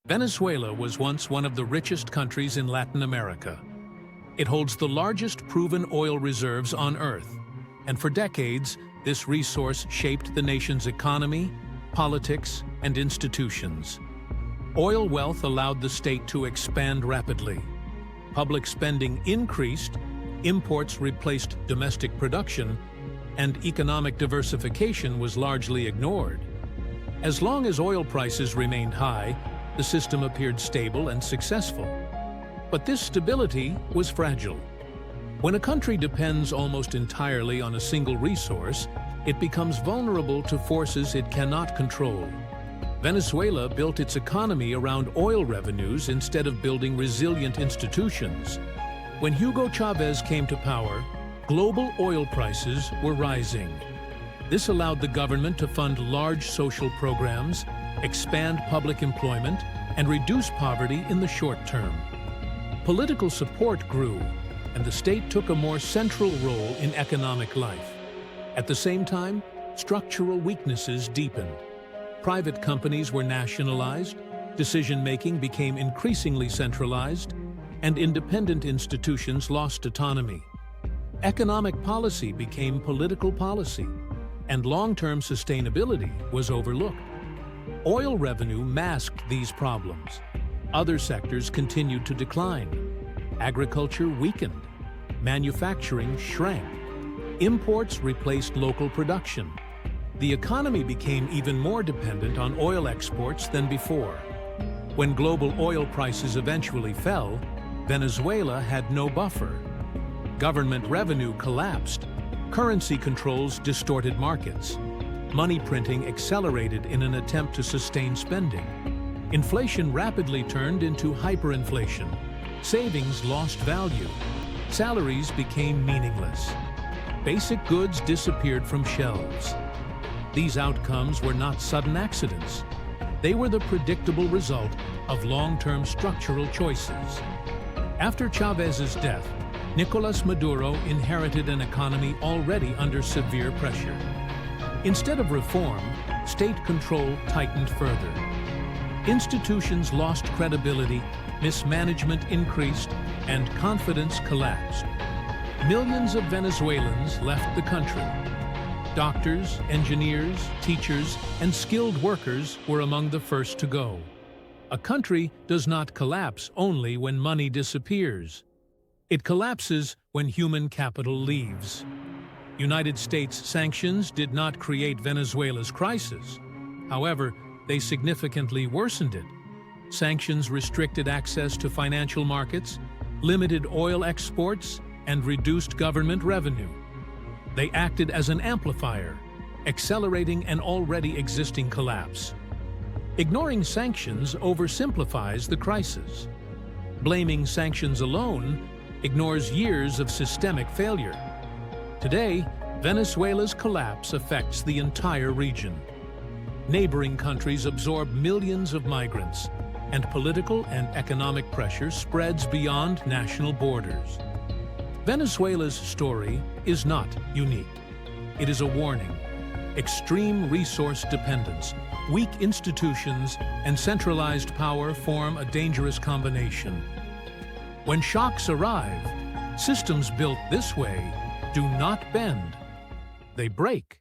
Venezuela was once one of the richest countries in Latin America. It holds the largest proven oil reserves on Earth, and for decades, this resource shaped the nation's economy, politics, and institutions. Oil wealth allowed the state to expand rapidly. Public spending increased, imports replaced domestic production, and economic diversification was largely ignored. As long as oil prices remained high, the system appeared stable and successful. But this stability was fragile. When a country depends almost entirely on a single resource, it becomes vulnerable to forces it cannot control. Venezuela built its economy around oil revenues instead of building resilient institutions. When Hugo Chavez came to power, global oil prices were rising. This allowed the government to fund large social programs, expand public employment, and reduce poverty in the short term. Political support grew, and the state took a more central role in economic life. At the same time, structural weaknesses deepened. Private companies were nationalized, decision-making became increasingly centralized, and independent institutions lost autonomy. Economic policy became political policy, and long-term sustainability was overlooked. Oil revenue masked these problems. Other sectors continued to decline. Agriculture weakened. Manufacturing shrank. Imports replaced local production. The economy became even more dependent on oil exports than before. When global oil prices eventually fell, Venezuela had no buffer. Government revenue collapsed. Currency controls distorted markets. Money printing accelerated in an attempt to sustain spending. Inflation rapidly turned into hyperinflation. Savings lost value. Salaries became meaningless. Basic goods disappeared from shelves. These outcomes were not sudden accidents. They were the predictable result of long-term structural choices. After Chavez's death, Nicolas Maduro inherited an economy already under severe pressure. Instead of reform, state control tightened further. Institutions lost credibility, mismanagement increased, and confidence collapsed. Millions of Venezuelans left the country. Doctors, engineers, teachers, and skilled workers were among the first to go. A country does not collapse only when money disappears. It collapses when human capital leaves. United States sanctions did not create Venezuela's crisis. However, they significantly worsened it. Sanctions restricted access to financial markets, limited oil exports, and reduced government revenue. They acted as an amplifier, accelerating an already existing collapse. Ignoring sanctions oversimplifies the crisis. Blaming sanctions alone ignores years of systemic failure. Today, Venezuela's collapse affects the entire region. Neighboring countries absorb millions of migrants, and political and economic pressure spreads beyond national borders. Venezuela's story is not unique. It is a warning. Extreme resource dependence, weak institutions, and centralized power form a dangerous combination. When shocks arrive, systems built this way do not bend, they break.